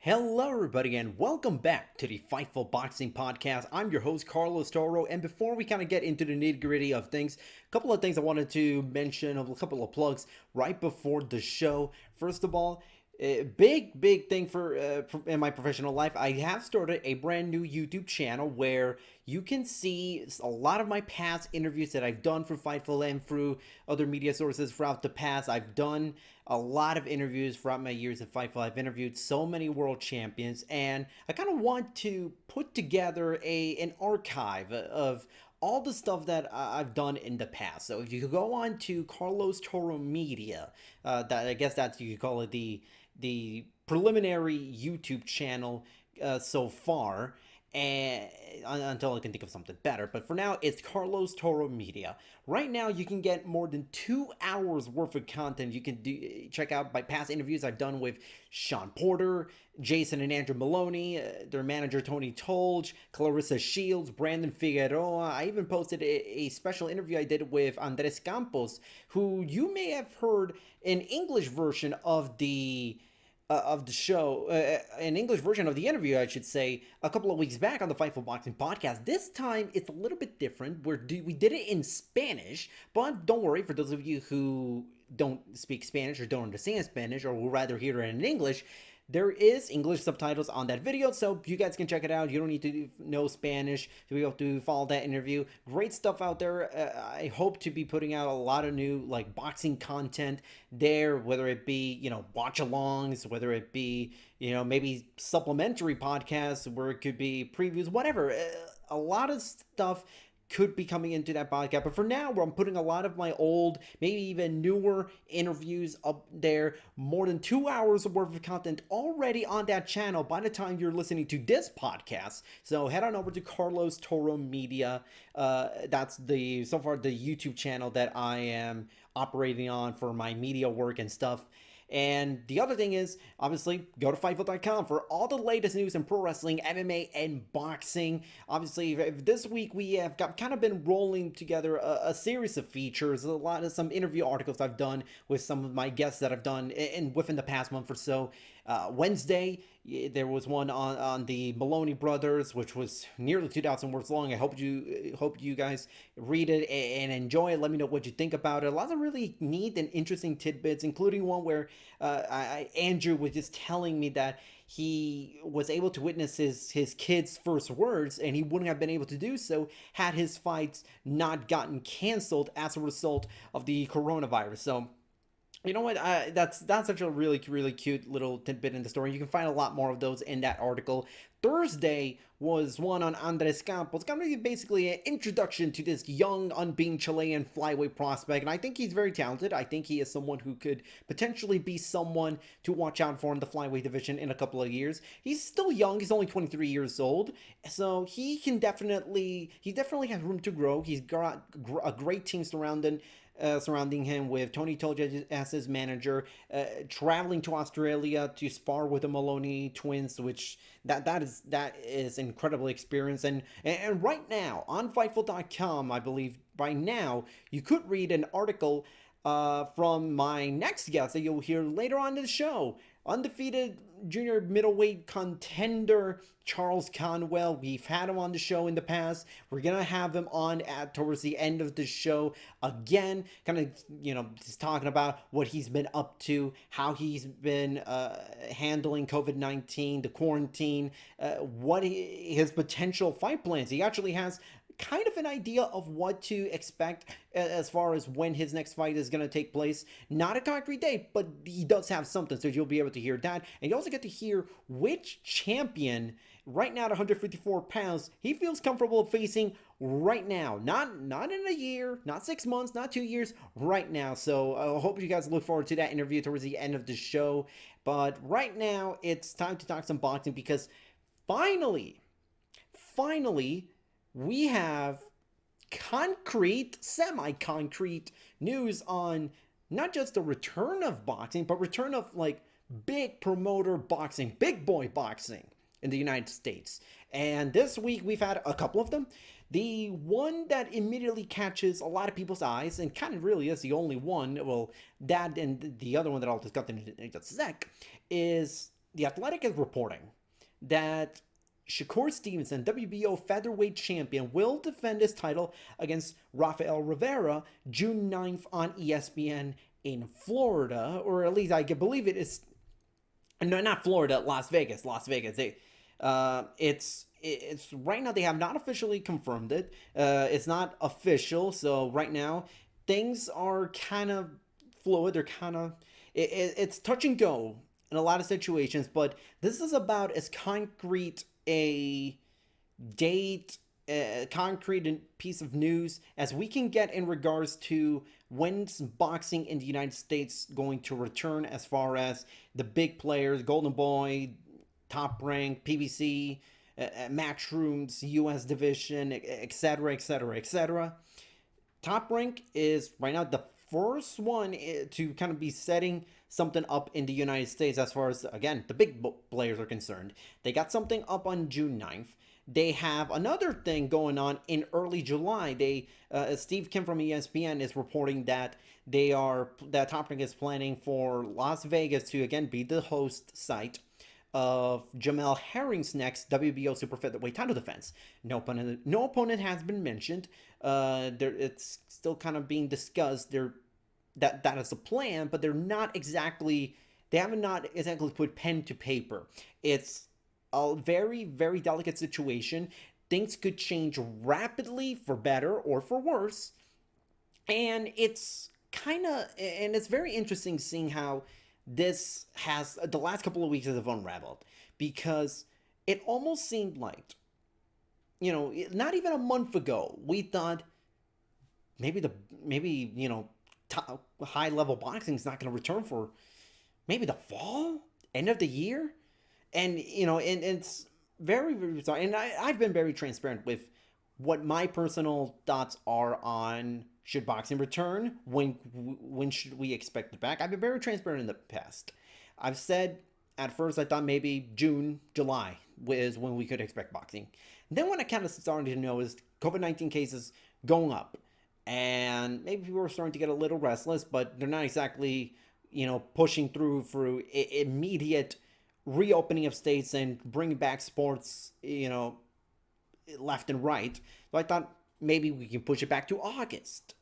Hello, everybody, and welcome back to the Fightful Boxing Podcast. I'm your host, Carlos Toro, and before we kind of get into the nitty gritty of things, a couple of things I wanted to mention, a couple of plugs right before the show. First of all, big thing for in my professional life. I have started a brand new YouTube channel where you can see a lot of my past interviews that I've done for Fightful and through other media sources throughout the past. I've done a lot of interviews throughout my years at Fightful. I've interviewed so many world champions, and I kind of want to put together an archive of all the stuff that I've done in the past. So if you could go on to Carlos Toro Media, that I guess that's you could call it the preliminary YouTube channel so far, and until I can think of something better. But for now, it's Carlos Toro Media. Right now, you can get more than 2 hours worth of content. You can check out my past interviews I've done with Sean Porter, Jason and Andrew Maloney, their manager Tony Tolge, Clarissa Shields, Brandon Figueroa. I even posted a special interview I did with Andres Campos, who you may have heard an English version of the show, an English version of the interview, I should say, a couple of weeks back on the Fightful Boxing Podcast. This time, it's a little bit different. We did it in Spanish, but don't worry, for those of you who don't speak Spanish or don't understand Spanish or would rather hear it in English, there is English subtitles on that video, so you guys can check it out. You don't need to know Spanish to be able to follow that interview. Great stuff out there. I hope to be putting out a lot of new boxing content there, whether it be watch-alongs, whether it be maybe supplementary podcasts where it could be previews, whatever. A lot of stuff could be coming into that podcast. But for now, I'm putting a lot of my old, maybe even newer interviews up there. More than 2 hours worth of content already on that channel by the time you're listening to this podcast. So head on over to Carlos Toro Media. That's so far the YouTube channel that I am operating on for my media work and stuff. And the other thing is, obviously, go to Fightful.com for all the latest news in pro wrestling, MMA, and boxing. Obviously, this week we have kind of been rolling together a series of features, some interview articles I've done with some of my guests that I've done within the past month or so. Wednesday, there was one on the Maloney brothers, which was nearly 2,000 words long. I hope you guys read it and enjoy it. Let me know what you think about it. A lot of really neat and interesting tidbits, including one where Andrew was just telling me that he was able to witness his kid's first words, and he wouldn't have been able to do so had his fights not gotten canceled as a result of the coronavirus. So you know what? That's such a really cute little tidbit in the story. You can find a lot more of those in that article. Thursday was one on Andres Campos, kind of basically an introduction to this young, unbeaten Chilean flyweight prospect, and I think he's very talented. I think he is someone who could potentially be someone to watch out for in the flyweight division in a couple of years. He's still young; he's only 23 years old, so he definitely has room to grow. He's got a great team surrounding him with Tony Tolge as his manager, traveling to Australia to spar with the Maloney twins, which that is incredibly experienced. And right now on Fightful.com, I believe by now you could read an article from my next guest that you'll hear later on in the show. Undefeated junior middleweight contender Charles Conwell. We've had him on the show in the past. We're gonna have him on towards the end of the show again, kind of just talking about what he's been up to, how he's been handling COVID-19, the quarantine, his potential fight plans. He actually has kind of an idea of what to expect as far as when his next fight is going to take place. Not a concrete date, but he does have something, so you'll be able to hear that. And you also get to hear which champion right now at 154 pounds he feels comfortable facing right now. Not in a year, not 6 months, not 2 years, right now. So I hope you guys look forward to that interview towards the end of the show. But right now, it's time to talk some boxing because finally, we have semi-concrete news on not just the return of boxing, but return of big promoter boxing, big boy boxing in the United States. And this week we've had a couple of them. The one that immediately catches a lot of people's eyes, and kind of really is the only one, well, that and the other one that I'll discuss in a sec, is The Athletic is reporting that Shakur Stevenson, WBO featherweight champion, will defend his title against Rafael Rivera June 9th on ESPN in Florida, or at least I believe it is. No, not Florida, Las Vegas. Las Vegas. It's right now they have not officially confirmed it. It's not official, so right now things are kind of fluid. They're kind of it's touch and go in a lot of situations, but this is about as concrete a date, a concrete piece of news as we can get in regards to when's boxing in the United States going to return, as far as the big players, Golden Boy, Top Rank, PBC, Matchrooms, US Division, etc., etc., etc. Top Rank is right now the first one to kind of be setting something up in the United States as far as, again, the big players are concerned. They got something up on June 9th. They have another thing going on in early July. Steve Kim from ESPN is reporting that that Top Rank is planning for Las Vegas to again be the host site of Jamel Herring's next WBO super featherweight title defense. No opponent has been mentioned. It's still kind of being discussed. That is a plan, but they have not exactly put pen to paper. It's a very, very delicate situation. Things could change rapidly for better or for worse. And it's very interesting seeing how this has, the last couple of weeks have unraveled, because it almost seemed like, not even a month ago, we thought maybe top, high level boxing is not going to return for maybe the fall, end of the year. And and it's very, very bizarre. And I've been very transparent with what my personal thoughts are on should boxing return, when should we expect it back. I've been very transparent in the past. I've said at first I thought maybe June, July was when we could expect boxing. Then when I kind of started to notice COVID-19 cases going up, and maybe people were starting to get a little restless, but they're not exactly pushing through immediate reopening of states and bringing back sports, left and right. So I thought maybe we can push it back to August.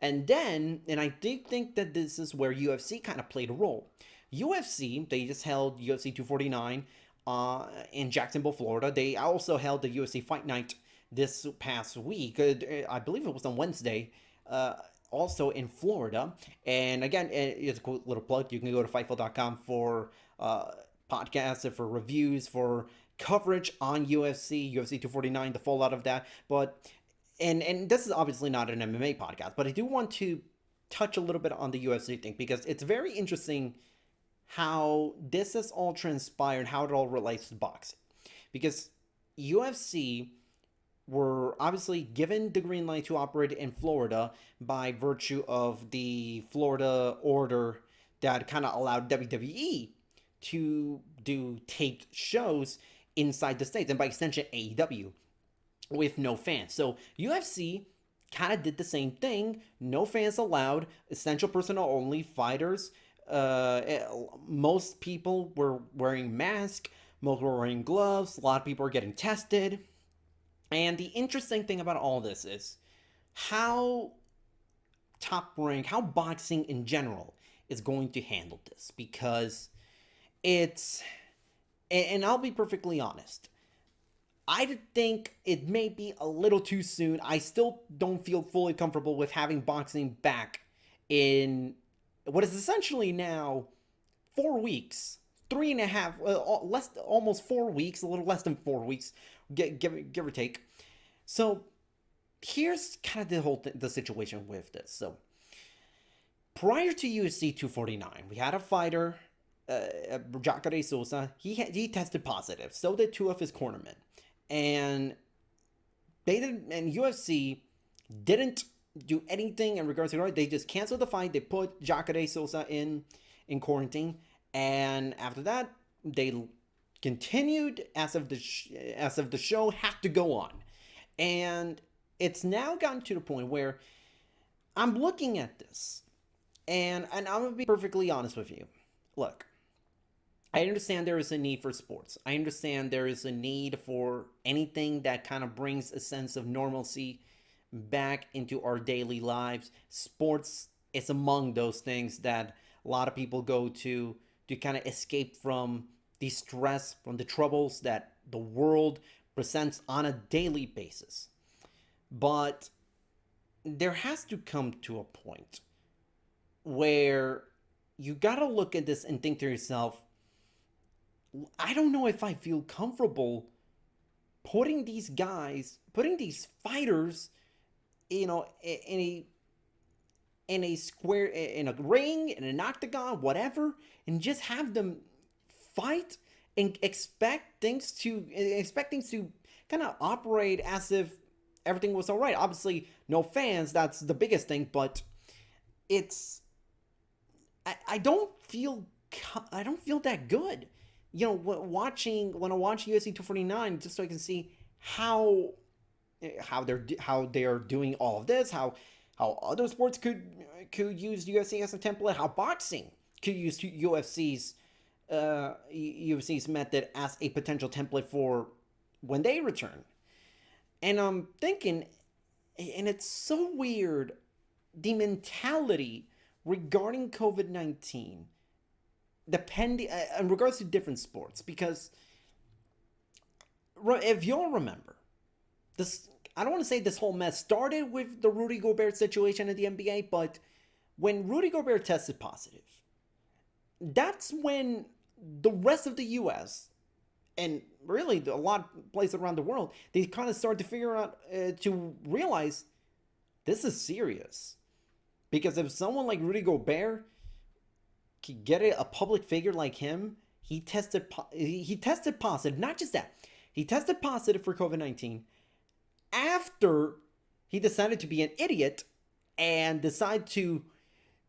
And I did think that this is where UFC kind of played a role. UFC, they just held UFC 249 in Jacksonville, Florida. They also held the UFC Fight Night this past week. I believe it was on Wednesday. Also in Florida. And again, it's a cool little plug. You can go to Fightful.com for podcasts, for reviews, for coverage on UFC 249, the fallout of that. But and this is obviously not an MMA podcast, but I do want to touch a little bit on the UFC thing, because it's very interesting how this has all transpired, how it all relates to boxing. Because UFC were obviously given the green light to operate in Florida by virtue of the Florida order that kind of allowed WWE to do taped shows inside the States, and by extension AEW, with no fans. So UFC kind of did the same thing. No fans allowed, essential personnel only, fighters. Most people were wearing masks, most were wearing gloves, a lot of people are getting tested. And the interesting thing about all this is how Top Rank, how boxing in general is going to handle this, because and I'll be perfectly honest, I think it may be a little too soon. I still don't feel fully comfortable with having boxing back in what is essentially now 4 weeks, 3.5, almost 4 weeks, a little less than 4 weeks, give or take. So here's kind of the situation with this. So prior to UFC 249, we had a fighter, Jacare Souza. He tested positive. So did two of his cornermen, and UFC didn't do anything in regards to it. They just canceled the fight. They put Jacare Souza in quarantine, and after that, they continued as of the show had to go on. And it's now gotten to the point where I'm looking at this, and I'm gonna be perfectly honest with you. Look, I understand there is a need for sports. I understand there is a need for anything that kind of brings a sense of normalcy back into our daily lives. Sports is among those things that a lot of people go to kind of escape from the stress, from the troubles that the world presents on a daily basis. But there has to come to a point where you got to look at this and think to yourself, I don't know if I feel comfortable putting these fighters, in a square, in a ring, in an octagon, whatever, and just have them fight and expect things to kind of operate as if everything was all right. Obviously, no fans, that's the biggest thing, but it's I don't feel that good. When I watch UFC 249, just so I can see how they are doing all of this, how other sports could use UFC as a template, how boxing could use UFC's method as a potential template for when they return. And I'm thinking, and it's so weird, the mentality regarding COVID-19, depending in regards to different sports, because if you'll remember, this, I don't want to say this whole mess started with the Rudy Gobert situation in the NBA, but when Rudy Gobert tested positive, that's when the rest of the U.S. and really a lot of places around the world, they kind of started to figure out, to realize this is serious. Because if someone like Rudy Gobert could get a public figure like him, he tested positive. Not just that, he tested positive for COVID-19 after he decided to be an idiot and decide to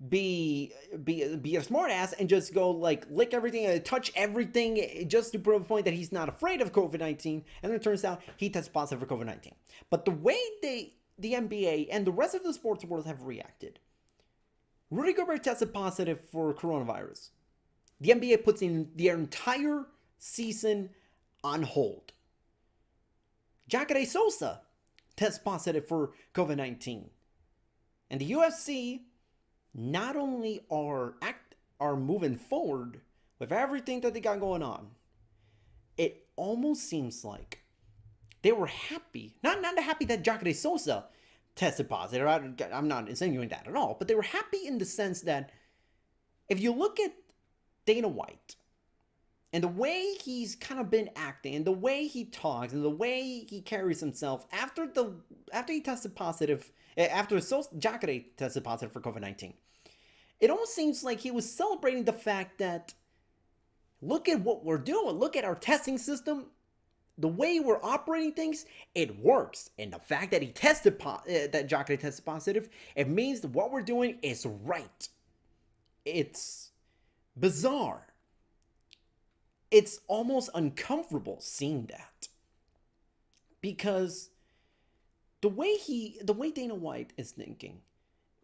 be a smart ass and just go like lick everything and touch everything just to prove a point that he's not afraid of COVID-19. And then it turns out he tested positive for COVID-19. But the way the NBA and the rest of the sports world have reacted, Rudy Gobert tested positive for coronavirus. The NBA puts in their entire season on hold. Jacare Souza tests positive for COVID-19. And the UFC not only are moving forward with everything that they got going on, it almost seems like they were happy. Not happy that Jacare Souza tested positive. I'm not insinuating that at all. But they were happy in the sense that if you look at Dana White and the way he's kind of been acting and the way he talks and the way he carries himself after he tested positive, after Jacare tested positive for COVID-19, it almost seems like he was celebrating the fact that look at what we're doing. Look at our testing system. The way we're operating things, it works. And the fact that that Jacare tested positive, it means that what we're doing is right. It's bizarre. It's almost uncomfortable seeing that. Because the way Dana White is thinking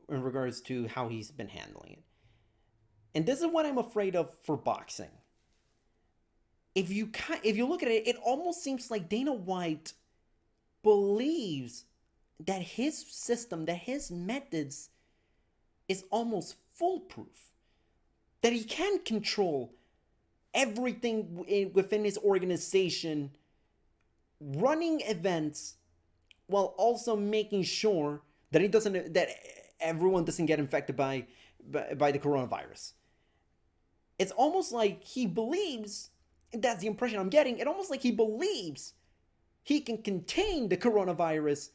in regards to how he's been handling it. And this is what I'm afraid of for boxing. If you look at it, it almost seems like Dana White believes that his system, that his methods is almost foolproof. That he can control everything within his organization, running events while also making sure that that everyone doesn't get infected by the coronavirus. It's almost like he believes, that's the impression I'm getting, it's almost like he believes he can contain the coronavirus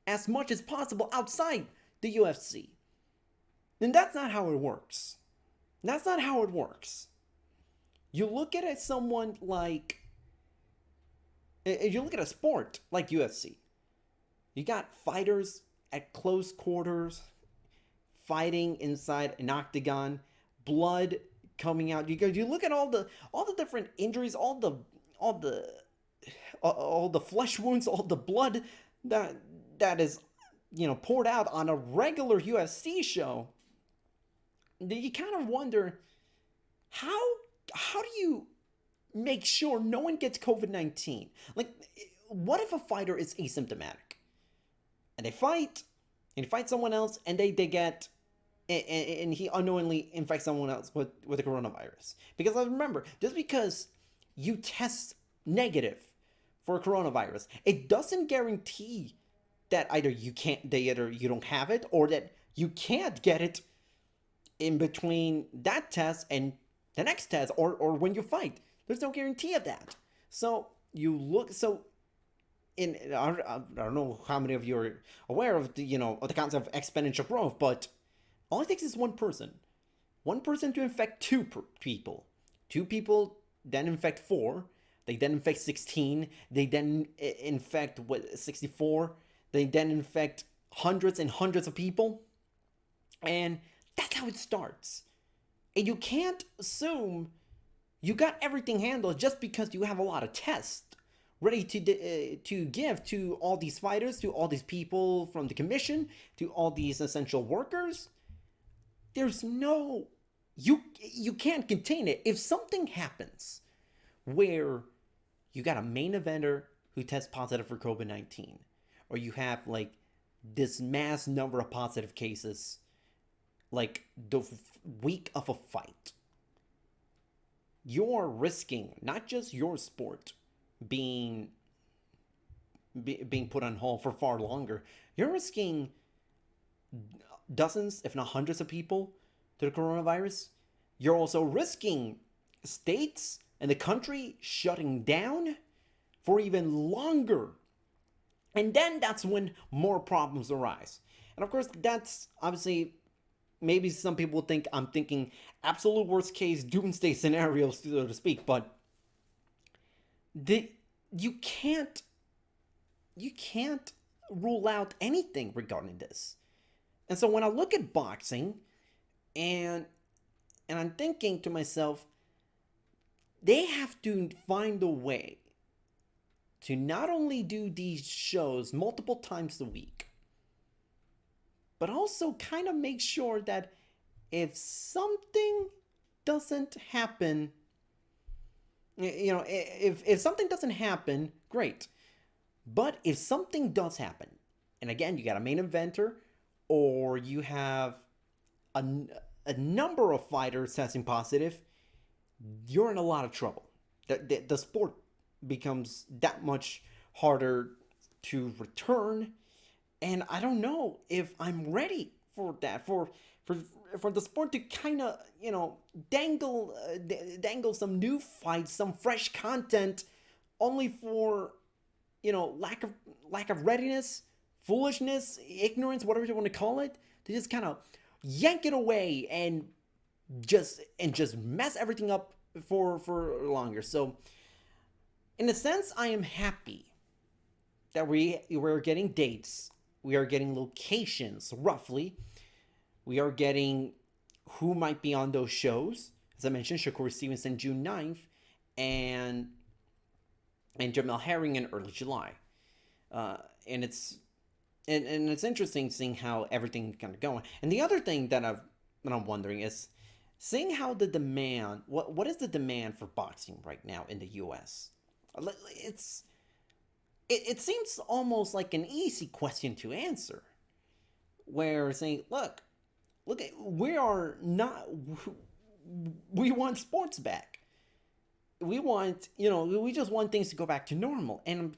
as much as possible outside the UFC. And that's not how it works. That's not how it works. You look at a sport like UFC. You got fighters at close quarters, fighting inside an octagon, blood coming out. You look at all the different injuries, all the flesh wounds, all the blood that is poured out on a regular UFC show. You kind of wonder how do make sure no one gets COVID-19. Like, what if a fighter is asymptomatic and they fight someone else, and they get, and he unknowingly infects someone else with the coronavirus? Because I remember, just because you test negative for coronavirus, it doesn't guarantee that either you don't have it, or that you can't get it in between that test and the next test, or when you fight. There's no guarantee of that. So I don't know how many of you are aware of the concept of exponential growth, but all it takes is one person to infect people. Two people then infect 4. They then infect 16. They then infect 64. They then infect hundreds and hundreds of people. And that's how it starts. And you can't assume you got everything handled just because you have a lot of tests ready to give to all these fighters, to all these people from the commission, to all these essential workers. There's no... You can't contain it. If something happens where you got a main eventer who tests positive for COVID-19, or you have like this mass number of positive cases like the week of a fight, you're risking not just your sport being put on hold for far longer. You're risking dozens, if not hundreds of people to the coronavirus. You're also risking states and the country shutting down for even longer. And then that's when more problems arise. And of course, that's obviously, maybe some people think I'm thinking absolute worst case doomsday scenarios, so to speak, but you can't rule out anything regarding this. And so when I look at boxing, and I'm thinking to myself, they have to find a way to not only do these shows multiple times a week, but also kind of make sure that if something doesn't happen, if something doesn't happen, great. But if something does happen, and again, you got a main eventer, or you have a number of fighters testing positive, you're in a lot of trouble. The sport becomes that much harder to return, and I don't know if I'm ready for that, for the sport to kind of dangle some new fights, some fresh content, only for lack of readiness, foolishness, ignorance, whatever you want to call it, to just kind of yank it away and just mess everything up for longer. So in a sense, I am happy that we're getting dates, we are getting locations roughly, we are getting who might be on those shows. As I mentioned, Shakur Stevenson June 9th, and Jamel Herring in early July. And it's interesting seeing how everything's kind of going. And the other thing that I'm wondering is seeing how the demand, what is the demand for boxing right now in the U.S.? It seems almost like an easy question to answer, where saying, look, we want sports back. We just want things to go back to normal. And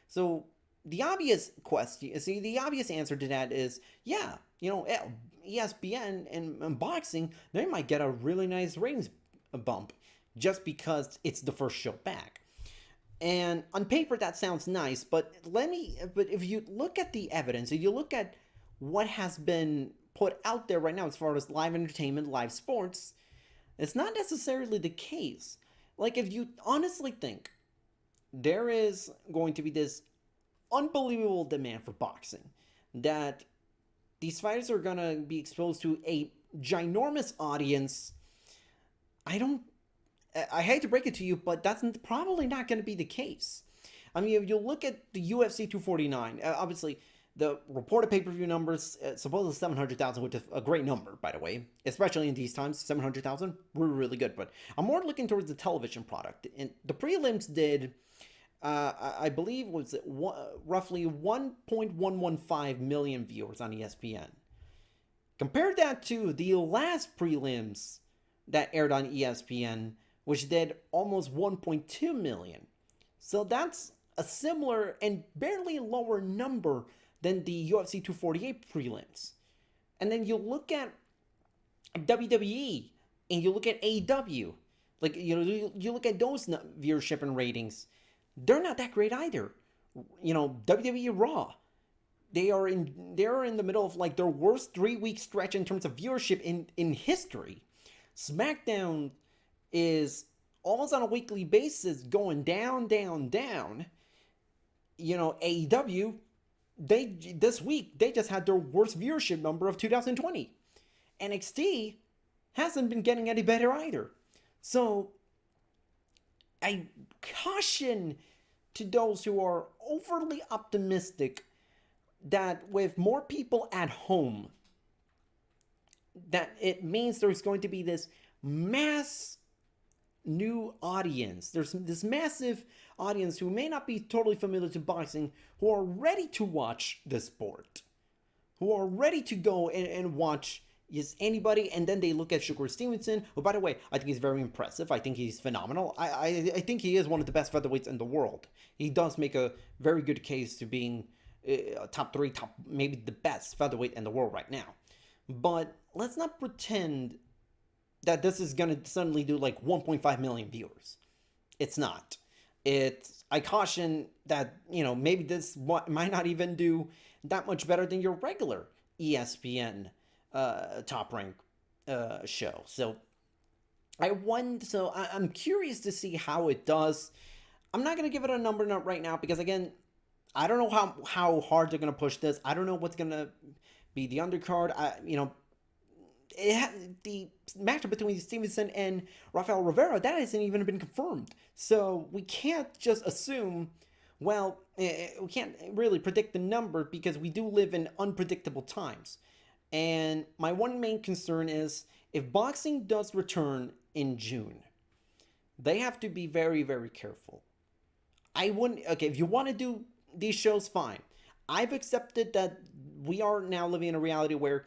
so the obvious answer to that is, yeah, ESPN and boxing, they might get a really nice ratings bump just because it's the first show back. And on paper that sounds nice, but if you look at the evidence, if you look at what has been put out there right now as far as live entertainment, live sports, it's not necessarily the case. Like, if you honestly think there is going to be this unbelievable demand for boxing, that these fighters are going to be exposed to a ginormous audience, I hate to break it to you, but that's probably not going to be the case. I mean, if you look at the UFC 249, obviously The reported pay-per-view numbers, supposedly 700,000, which is a great number, by the way, especially in these times. 700,000, really, really good. But I'm more looking towards the television product. And the prelims did, I believe, was roughly 1.115 million viewers on ESPN. Compare that to the last prelims that aired on ESPN, which did almost 1.2 million. So that's a similar and barely lower number than the UFC 248 prelims. And then you look at WWE and you look at AEW, like you look at those viewership and ratings, they're not that great either. WWE Raw, they're in the middle of like their worst 3-week stretch in terms of viewership in history. SmackDown is almost on a weekly basis going down, down, down. AEW, this week they just had their worst viewership number of 2020. NXT hasn't been getting any better either. So I caution to those who are overly optimistic that with more people at home, that it means there's going to be this mass new audience. There's this massive audience who may not be totally familiar to boxing, who are ready to watch the sport, who are ready to go and watch anybody, and then they look at Shakur Stevenson, who, by the way, I think he's very impressive. I think he's phenomenal. I think he is one of the best featherweights in the world. He does make a very good case to being top 3, maybe the best featherweight in the world right now. But let's not pretend that this is going to suddenly do like 1.5 million viewers. It's not. I caution that, maybe this might not even do that much better than your regular ESPN top rank show. So I'm curious to see how it does. I'm not going to give it a number right now because, again, I don't know how hard they're going to push this. I don't know what's going to be the undercard. The matchup between Stevenson and Rafael Rivera, that hasn't even been confirmed. So we can't just assume, we can't really predict the number because we do live in unpredictable times. And my one main concern is if boxing does return in June, they have to be very, very careful. If you want to do these shows, fine. I've accepted that we are now living in a reality where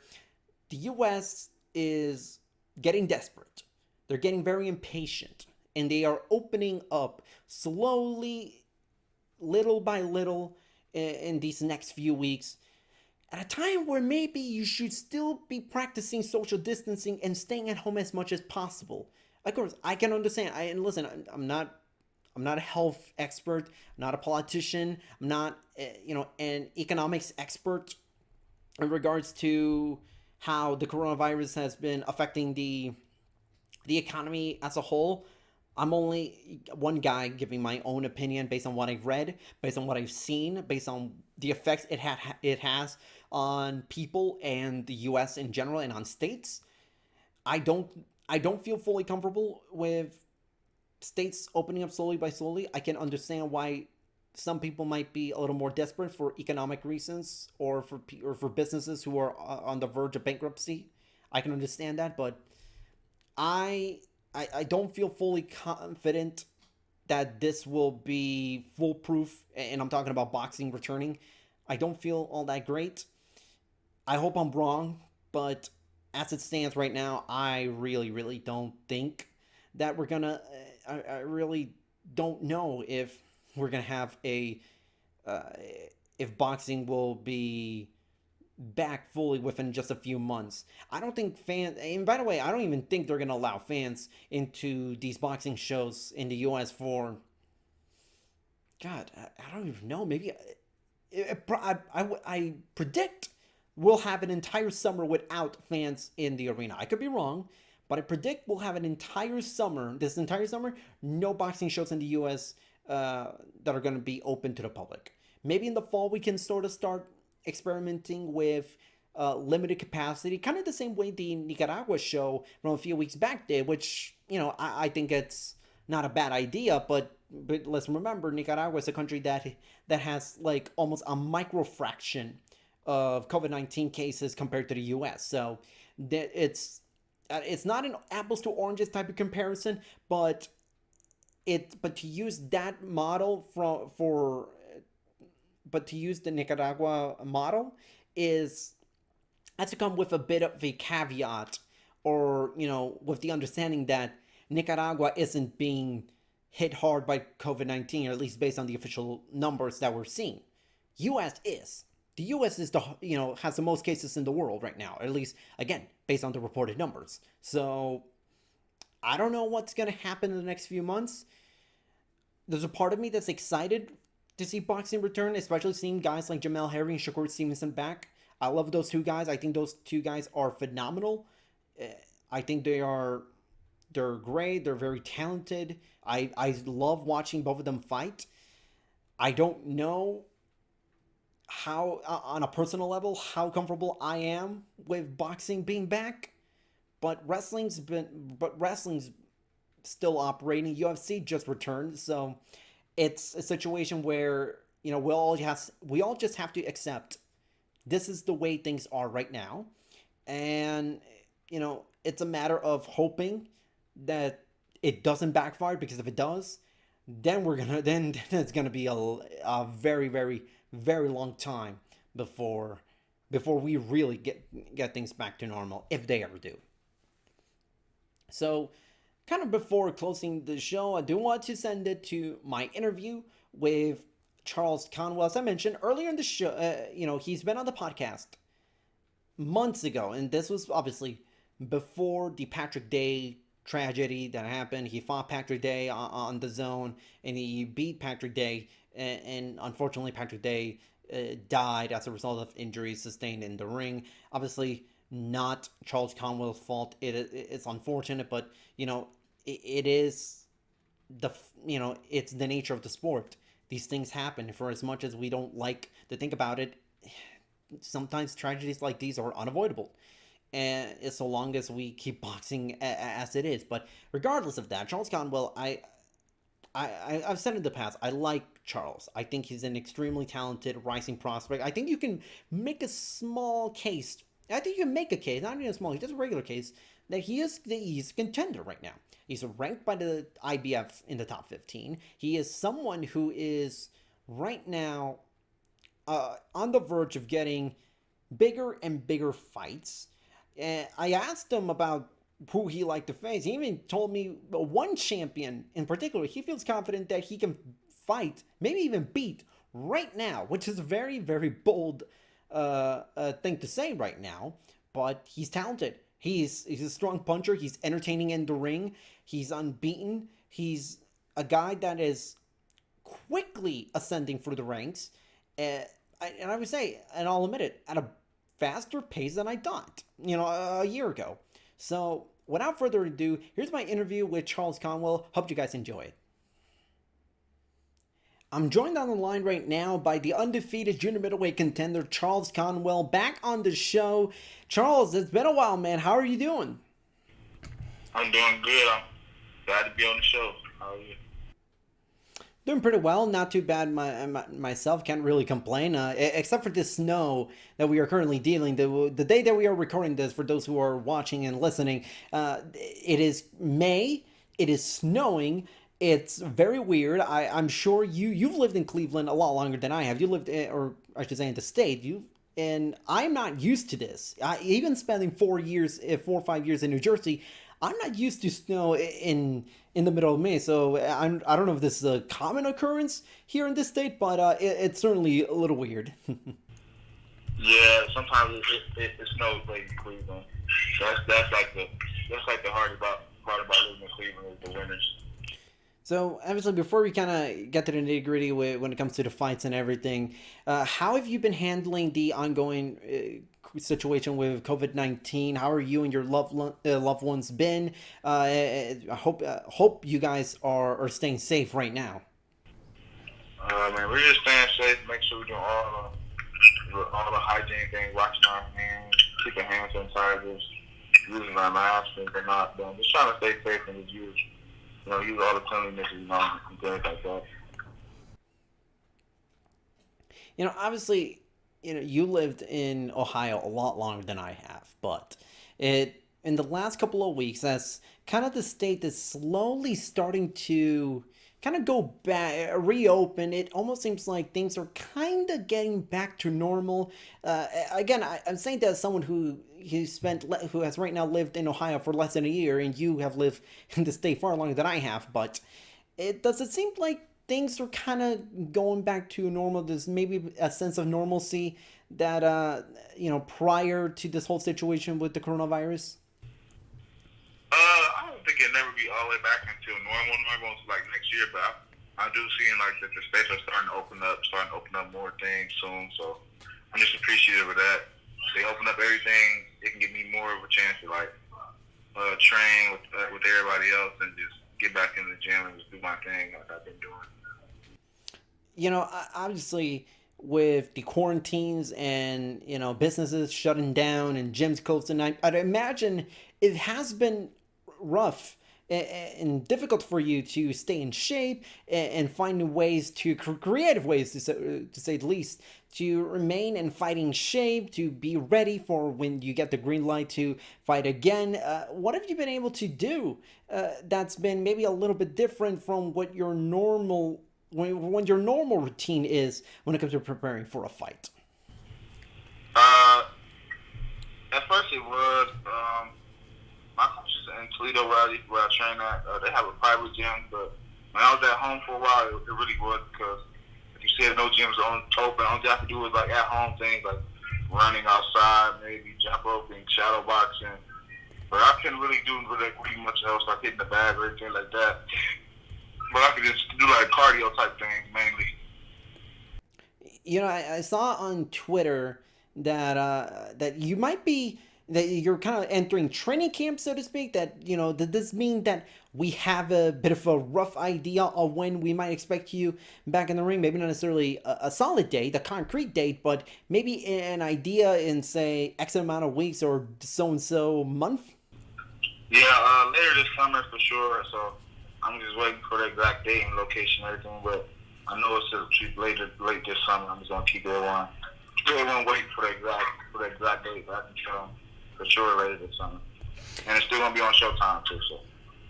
the U.S. is getting desperate. They're getting very impatient. And they are opening up slowly, little by little, in these next few weeks. At a time where maybe you should still be practicing social distancing and staying at home as much as possible. Of course, I can understand. Listen, I'm not a health expert. I'm not a politician. I'm not, an economics expert in regards to how the coronavirus has been affecting the economy as a whole. I'm only one guy giving my own opinion based on what I've read, based on what I've seen, based on the effects it has on people and the U.S. in general and on states. I don't feel fully comfortable with states opening up slowly by slowly. I can understand why some people might be a little more desperate for economic reasons or for businesses who are on the verge of bankruptcy. I can understand that, but I don't feel fully confident that this will be foolproof, and I'm talking about boxing returning. I don't feel all that great. I hope I'm wrong, but as it stands right now, I really, really don't think that we're gonna. I really don't know if we're gonna have if boxing will be back fully within just a few months. I don't think fans, and by the way, I don't even think they're gonna allow fans into these boxing shows in the U.S. for, God, I don't even know, maybe, I predict we'll have an entire summer without fans in the arena. I could be wrong, but I predict we'll have this entire summer, no boxing shows in the U.S. That are going to be open to the public. Maybe in the fall we can sort of start experimenting with limited capacity, kind of the same way the Nicaragua show from a few weeks back did, which, I think it's not a bad idea, but let's remember Nicaragua is a country that has like almost a micro fraction of COVID-19 cases compared to the U.S. So it's not an apples to oranges type of comparison, but to use that model but to use the Nicaragua model is has to come with a bit of a caveat, or with the understanding that Nicaragua isn't being hit hard by COVID-19, or at least based on the official numbers that we're seeing. U.S. is. The U.S. is has the most cases in the world right now, at least again based on the reported numbers. So I don't know what's gonna happen in the next few months. There's a part of me that's excited to see boxing return, especially seeing guys like Jamel Herring and Shakur Stevenson back. I love those two guys. I think those two guys are phenomenal. I think they're great. They're very talented. I love watching both of them fight. I don't know how on a personal level how comfortable I am with boxing being back, but wrestling's still operating. UFC just returned, so it's a situation where we all just have to accept this is the way things are right now, and it's a matter of hoping that it doesn't backfire, because if it does, then it's gonna be a very very very long time before we really get things back to normal, if they ever do. So, kind of before closing the show, I do want to send it to my interview with Charles Conwell. As I mentioned earlier in the show, he's been on the podcast months ago, and this was obviously before the Patrick Day tragedy that happened. He fought Patrick Day on the zone, and he beat Patrick Day, and unfortunately, Patrick Day died as a result of injuries sustained in the ring. Obviously, not Charles Conwell's fault. It's unfortunate, but it is it's the nature of the sport. These things happen. For as much as we don't like to think about it, sometimes tragedies like these are unavoidable, and so long as we keep boxing as it is. But regardless of that, Charles Conwell, I've said in the past, I like Charles. I think he's an extremely talented rising prospect. I think you can make a small case. I think you can make a case, not even a small, just a regular case, that he's a contender right now. He's ranked by the IBF in the top 15. He is someone who is right now on the verge of getting bigger and bigger fights. I asked him about who he liked to face. He even told me one champion in particular he feels confident that he can fight, maybe even beat right now, which is a very, very bold thing to say right now. But he's talented. He's a strong puncher. He's entertaining in the ring. He's unbeaten. He's a guy that is quickly ascending through the ranks. And I would say, and I'll admit it, at a faster pace than I thought, a year ago. So, without further ado, here's my interview with Charles Conwell. Hope you guys enjoy it. I'm joined on the line right now by the undefeated junior middleweight contender, Charles Conwell, back on the show. Charles, it's been a while, man. How are you doing? I'm doing good. I'm glad to be on the show. How are you? Doing pretty well. Not too bad myself. Can't really complain, except for this snow that we are currently dealing. The day that we are recording this, for those who are watching and listening, it is May. It is snowing. It's very weird. I'm sure you've lived in Cleveland a lot longer than I have. You lived, or I should say, in the state. And I'm not used to this. Even spending 4 or 5 years in New Jersey, I'm not used to snow in the middle of May. So I don't know if this is a common occurrence here in this state, but it's certainly a little weird. Yeah, sometimes it snows late in Cleveland. That's like the hardest part about living in Cleveland is the winters. So, obviously, before we kind of get to the nitty gritty when it comes to the fights and everything, how have you been handling the ongoing situation with COVID-19? How are you and your loved ones been? I hope you guys are staying safe right now. Man, we're just staying safe. Make sure we're doing all the hygiene things, washing our hands, keeping hand sanitizers, using our masks, and not just trying to stay safe and just use all the cleanliness, and things like that. Obviously, you lived in Ohio a lot longer than I have, but it in the last couple of weeks, that's kind of the state that's slowly starting to kind of go back, reopen. It almost seems like things are kind of getting back to normal. Again, I'm saying that as someone who has right now lived in Ohio for less than a year, and you have lived in the state far longer than I have, but it seem like things are kind of going back to normal. There's maybe a sense of normalcy that prior to this whole situation with the coronavirus. I don't think it'll never be all the way back until normal like next year, but I do see like that the states are starting to open up more things soon. So I'm just appreciative of that. If they open up everything, it can give me more of a chance to like train with everybody else and just get back in the gym and just do my thing like I've been doing. Obviously with the quarantines and businesses shutting down and gyms closing, I'd imagine it has been rough and difficult for you to stay in shape and finding ways to creative ways to say the least to remain in fighting shape, to be ready for when you get the green light to fight again. What have you been able to do that's been maybe a little bit different from what your normal when your normal routine is when it comes to preparing for a fight? Uh, at first it was my coaches in Toledo where I train at. They have a private gym, but when I was at home for a while, it really was because if you said no gyms are open, all you have to do is like at home things like running outside, maybe jump roping, shadow boxing. But I couldn't really do much else like hitting the bag or anything like that. But I could just do like cardio type things mainly. I saw on Twitter that that you might be that you're kind of entering training camp, so to speak. That does this mean that we have a bit of a rough idea of when we might expect you back in the ring? Maybe not necessarily a solid date, a concrete date, but maybe an idea in say X amount of weeks or so and so month. Yeah, later this summer for sure. So I'm just waiting for the exact date and location and everything. But I know it's late this summer. I'm just gonna keep everyone waiting for the exact date. But I can tell them for sure later this summer, and it's still gonna be on Showtime too. So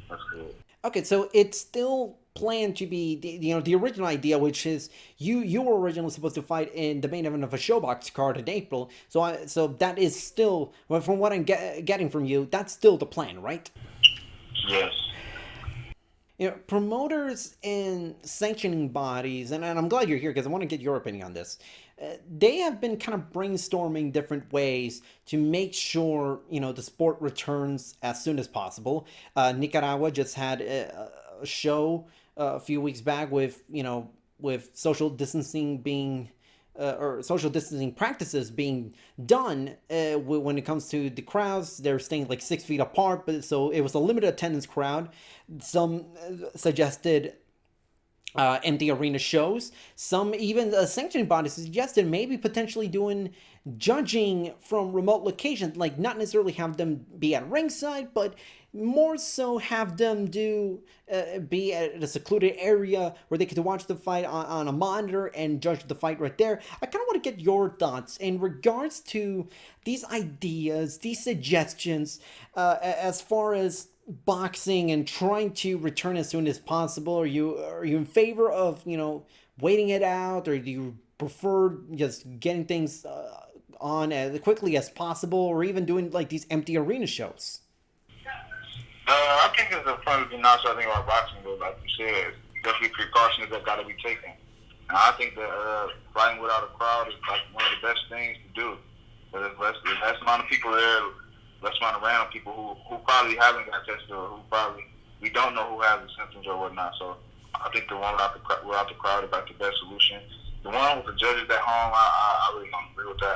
that's good. Okay, so it's still planned to be the original idea, which is you were originally supposed to fight in the main event of a Showbox card in April. So that is still, well, from what I'm getting from you, that's still the plan, right? Yes. Promoters and sanctioning bodies, and I'm glad you're here because I want to get your opinion on this. They have been kind of brainstorming different ways to make sure the sport returns as soon as possible. Nicaragua just had a show a few weeks back with with social distancing being or social distancing practices being done when it comes to the crowds. They're staying like 6 feet apart, but so it was a limited attendance crowd. Some suggested empty arena shows. Some even sanctioning bodies suggested maybe potentially doing judging from remote locations, like not necessarily have them be at ringside, but more so have them be at a secluded area where they could watch the fight on a monitor and judge the fight right there. I kind of want to get your thoughts in regards to these ideas, these suggestions, as far as boxing and trying to return as soon as possible. Are you in favor of waiting it out, or do you prefer just getting things on as quickly as possible, or even doing like these empty arena shows? I think it's a probably not something about boxing, but like you said, definitely precautions that got to be taken. And I think that fighting without a crowd is like one of the best things to do. But there's less amount of people there, less amount of random people who probably haven't got tested, or who probably we don't know who has the symptoms or whatnot. So I think the one without the crowd is like the best solution. The one with the judges at home, I really don't agree with that.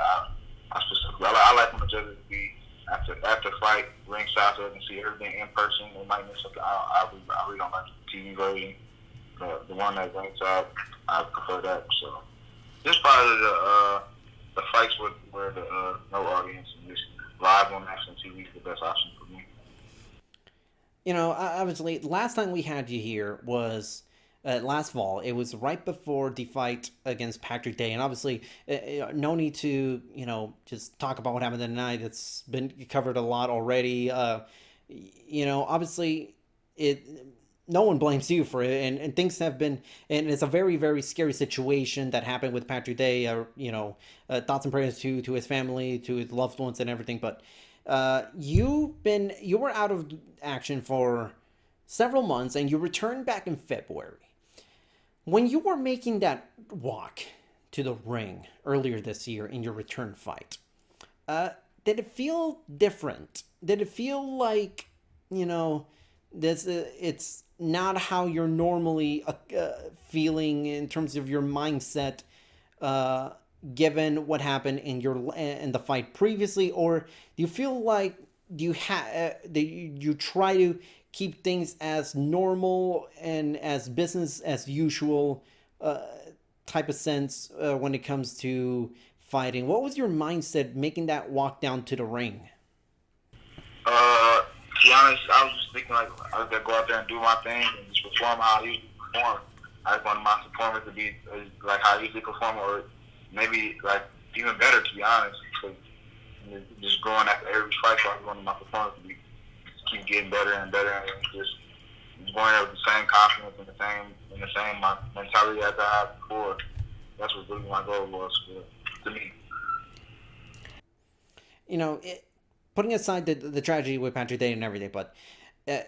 I like when the judges be after fight ringside so they can see everything in person. They might miss something. I really don't like the TV version. The one that's ringside, I prefer that. So this probably the fights where the no audience and just live on national TV is the best option for me. Obviously, last time we had you here was last fall. It was right before the fight against Patrick Day, and obviously, no need to just talk about what happened that night. It's been covered a lot already. Obviously, it no one blames you for it, and things have been, and it's a very very scary situation that happened with Patrick Day. Thoughts and prayers to his family, to his loved ones, and everything. But you were out of action for several months, and you returned back in February. When you were making that walk to the ring earlier this year in your return fight, did it feel different? Did it feel like, it's not how you're normally feeling in terms of your mindset, given what happened in the fight previously, or do you feel like you try to keep things as normal and as business as usual type of sense when it comes to fighting? What was your mindset making that walk down to the ring? To be honest, I was just thinking like I was gonna go out there and do my thing and just perform how I usually perform. I just wanted my performance to be like how I usually perform, or maybe like even better. To be honest, so just growing after every fight, so I wanted my performance to be keep getting better and better, and just going out with the same confidence and the same mentality as I had before. That's what really my goal was to me. Putting aside the tragedy with Patrick Day and everything, but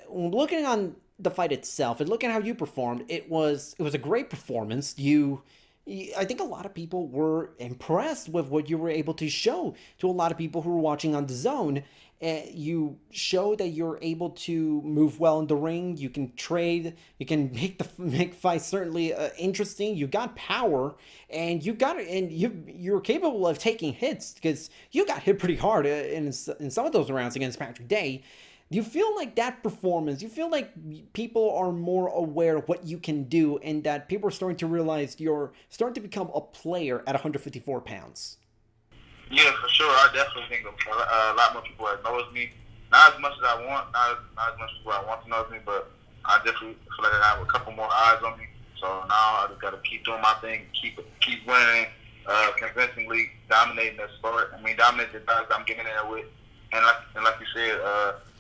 looking on the fight itself and looking at how you performed, it was a great performance. I think a lot of people were impressed with what you were able to show to a lot of people who were watching on the zone. You show that you're able to move well in the ring. You can trade. You can make fights certainly interesting. You got power, and you're capable of taking hits because you got hit pretty hard in some of those rounds against Patrick Day. Do you feel like that performance, you feel like people are more aware of what you can do and that people are starting to realize you're starting to become a player at 154 pounds? Yeah, for sure. I definitely think a lot more people that knows me. Not as much as I want, not as much people I want to know me, but I definitely feel like I have a couple more eyes on me. So now I just got to keep doing my thing, keep winning, convincingly dominating the sport. Dominate the guys I'm getting in there with. And like you said,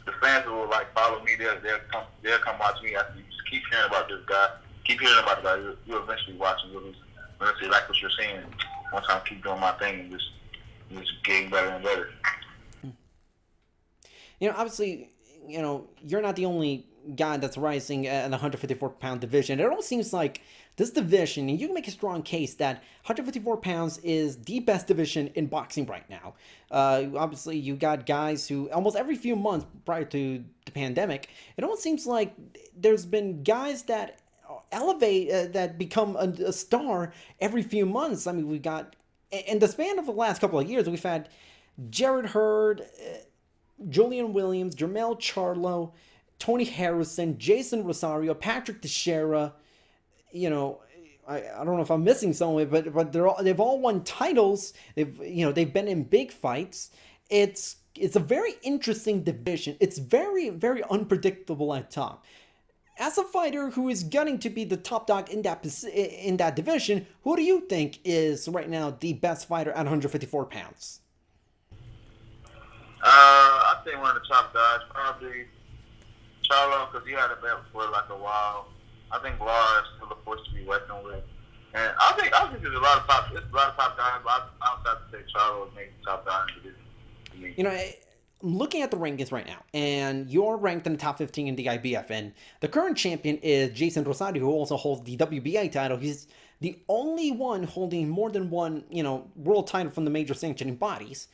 the fans will like follow me. They'll come watch me after you just keep hearing about this guy. Keep hearing about the guy. You'll eventually watch him. You'll eventually like what you're seeing. Once I keep doing my thing and just getting better and better. Obviously, you're not the only guy that's rising in the 154-pound division. It almost seems like this division, and you can make a strong case that 154 pounds is the best division in boxing right now. Obviously, you got guys who almost every few months prior to the pandemic, it almost seems like there's been guys that elevate, that become a star every few months. We got, in the span of the last couple of years, we've had Jared Hurd, Julian Williams, Jermell Charlo, Tony Harrison, Jason Rosario, Patrick Teixeira. I don't know if I'm missing someone, but they've all won titles. They've been in big fights. It's a very interesting division. It's very very unpredictable at top. As a fighter who is gunning to be the top dog in that division, who do you think is right now the best fighter at 154 pounds? I think one of the top guys, probably Charlo, because he had a belt for like a while. I think Laura is still a force to be reckoned with, and I think there's a lot of top guys. But I would have to say Charlo is maybe the top guy in the division. I'm looking at the rankings right now, and you're ranked in the top 15 in the IBF, and the current champion is Jason Rosario, who also holds the WBA title. He's the only one holding more than one, world title from the major sanctioning bodies.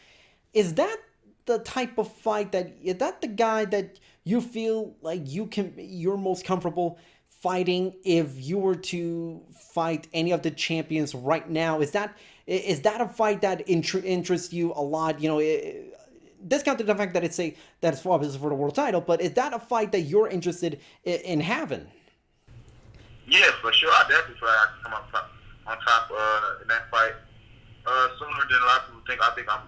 Is that the type of fight is that the guy that you feel like you're most comfortable fighting if you were to fight any of the champions right now? Is that a fight that interests you a lot? Discounted the fact that it's obviously for the world title, but is that a fight that you're interested in having? Yeah, for sure. I definitely feel like I can come on top in that fight sooner than a lot of people think. I think I'm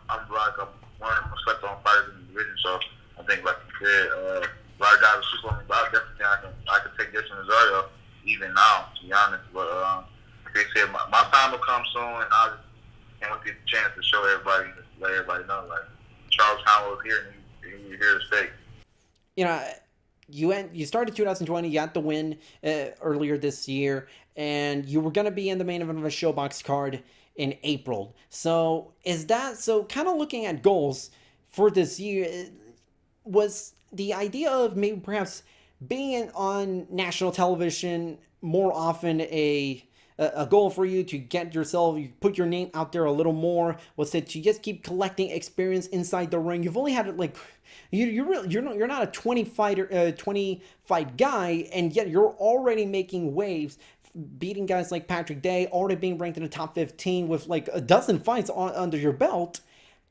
one of the most slept on fighters in the division. So I think, like you said, a lot of guys are super on me, but I definitely think I can take Jason Rosario. even now, to be honest. But like they said, my time will come soon, and I just can't wait to get the chance to show everybody, let everybody know, like, Charles Conwell is here, and he's here to stay. You know, you started 2020. You got the win earlier this year, and you were going to be in the main event of a ShoBox card in April. So is that so? Kind of looking at goals for this year, was the idea of maybe perhaps being on national television more often a goal for you to get yourself, you put your name out there a little more? Was it to just keep collecting experience inside the ring? You've only had it like you're not a 20 fight guy, and yet you're already making waves, beating guys like Patrick Day, already being ranked in the top 15 with like a dozen fights under your belt.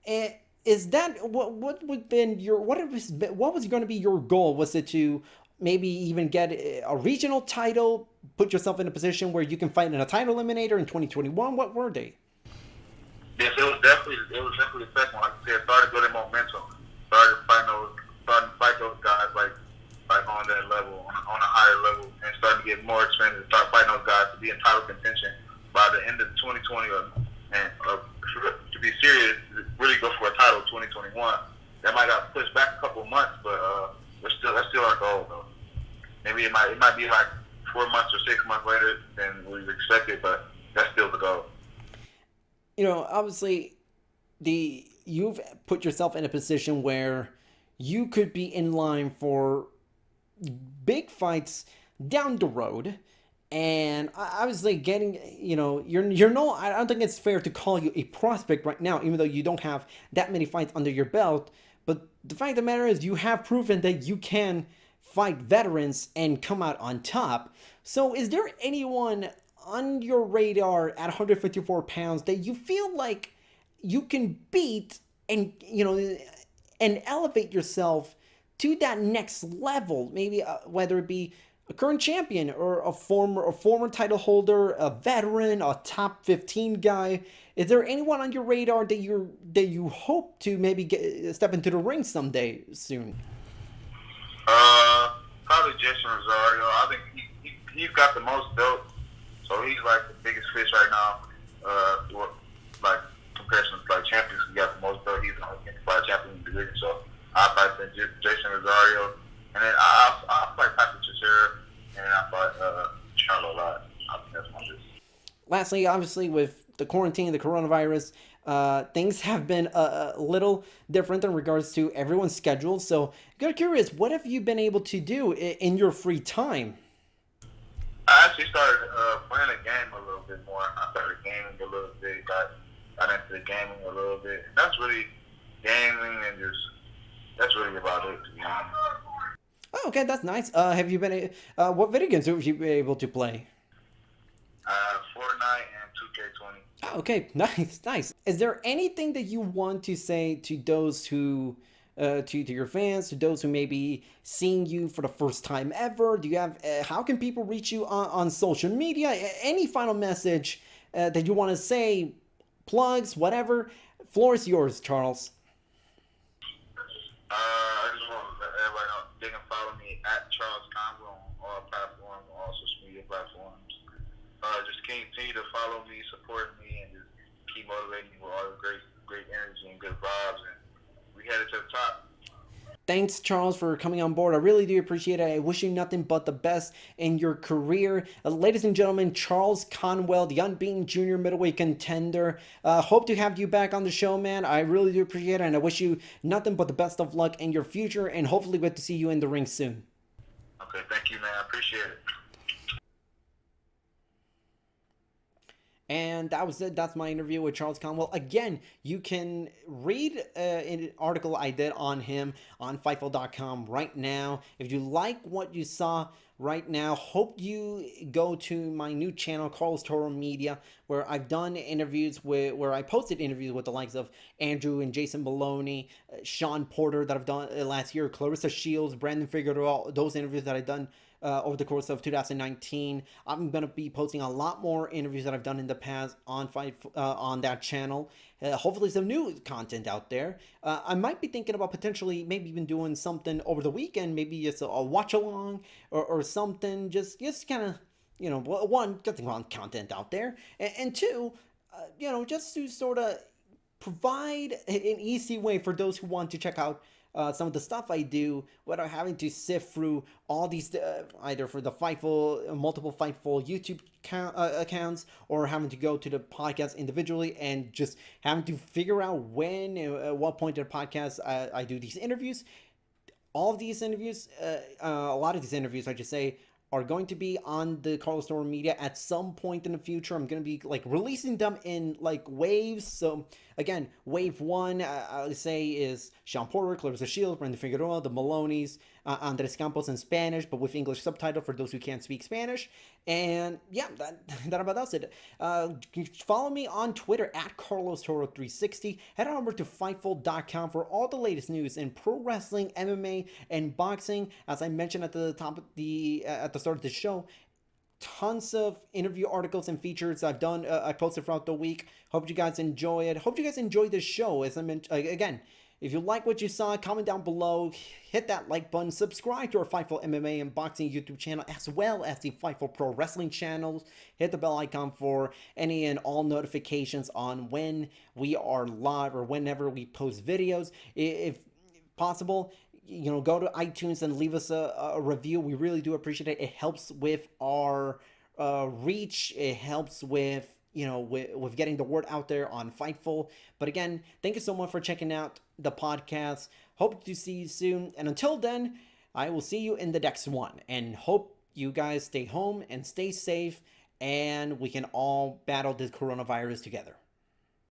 And is that what would been your what was going to be your goal? Was it to maybe even get a regional title, put yourself in a position where you can fight in a title eliminator in 2021? What were they? Yes, it was definitely the second one. Like I said, started building momentum, started to fight those guys like on that level, on a higher level, and starting to get more experience and start fighting those guys to be in title contention by the end of 2020, and to be serious, really go for a title 2021. That might got pushed back a couple of months, but that's still our goal though. Maybe it might be like 4 months or 6 months later than we expected, but that's still the goal. You know, obviously, you've put yourself in a position where you could be in line for big fights down the road, and obviously getting, you know, you're no, I don't think it's fair to call you a prospect right now, even though you don't have that many fights under your belt. But the fact of the matter is, you have proven that you can fight veterans and come out on top. So is there anyone on your radar at 154 pounds that you feel like you can beat and, you know, and elevate yourself to that next level? Maybe whether it be a current champion or a former title holder, a veteran, a top 15 guy. Is there anyone on your radar that you hope to maybe step into the ring someday soon? Probably Jason Rosario. I think he's got the most belts, so he's like the biggest fish right now. Like comparison to like champions, he got the most belts. He's the only fight champion in the division. So I fight Jason Rosario, and then I fight Patrick Chisera, and I fight Charles Conwell. I think that's my list. Lastly, obviously with the quarantine, the coronavirus, things have been a little different in regards to everyone's schedule. So, I'm curious, what have you been able to do in your free time? I actually started playing the game a little bit more. I started gaming a little bit, got into the gaming a little bit. And that's really gaming, and that's really about it, to be honest. Oh, okay, that's nice. Have you been, what video games have you been able to play? Fortnite and 2K20. Oh, okay, nice. Is there anything that you want to say to those who, to your fans, to those who may be seeing you for the first time ever? Do you have, how can people reach you on social media? Any final message that you want to say, plugs, whatever? Floor is yours, Charles. I just want to let everybody know they can follow me at Charles Conwell on all platforms, all social media platforms. Just continue to follow me, support me, and just keep motivating me with all the great energy and good vibes, and we headed to the top. Thanks, Charles, for coming on board. I really do appreciate it. I wish you nothing but the best in your career. Ladies and gentlemen, Charles Conwell, the unbeaten junior middleweight contender. Hope to have you back on the show, man. I really do appreciate it, and I wish you nothing but the best of luck in your future, and hopefully get to see you in the ring soon. Okay, thank you, man. I appreciate it. And that was it. That's my interview with Charles Conwell. Again, you can read an article I did on him on Fightful.com right now. If you like what you saw right now, hope you go to my new channel, Carlos Toro Media, where I've done interviews where I posted interviews with the likes of Andrew and Jason Maloney, Sean Porter that I've done last year, Clarissa Shields, Brandon Figueroa, those interviews that I've done over the course of 2019. I'm going to be posting a lot more interviews that I've done in the past on on that channel. Hopefully some new content out there. I might be thinking about potentially maybe even doing something over the weekend, maybe just a watch along or something, just kind of one, get the content out there, and two, just to sort of provide an easy way for those who want to check out some of the stuff I do without having to sift through all these, either for the multiple Fightful YouTube accounts, or having to go to the podcast individually and just having to figure out when, at what point in the podcast I do these interviews. All of these interviews, a lot of these interviews, I just say, are going to be on the Carlos Toro media at some point in the future. I'm going to be releasing them in waves. So again, wave one, I would say, is Sean Porter, Clarissa Shields, Brandon Figueroa, the Maloneys, Andres Campos in Spanish, but with English subtitle for those who can't speak Spanish. And yeah, that about does it. Follow me on Twitter at Carlos Toro 360. Head on over to Fightful.com for all the latest news in pro wrestling, MMA, and boxing. As I mentioned at the top of at the start of the show, tons of interview articles and features I've done. I posted throughout the week. Hope you guys enjoy it. Hope you guys enjoy this show. As I mentioned, again, if you like what you saw, comment down below, hit that like button, subscribe to our Fightful MMA and Boxing YouTube channel, as well as the Fightful Pro Wrestling channels. Hit the bell icon for any and all notifications on when we are live or whenever we post videos. If possible, go to iTunes and leave us a review. We really do appreciate it. It helps with our reach. It helps with with getting the word out there on Fightful. But again, thank you so much for checking out the podcast. Hope to see you soon. And until then, I will see you in the next one. And hope you guys stay home and stay safe, and we can all battle this coronavirus together.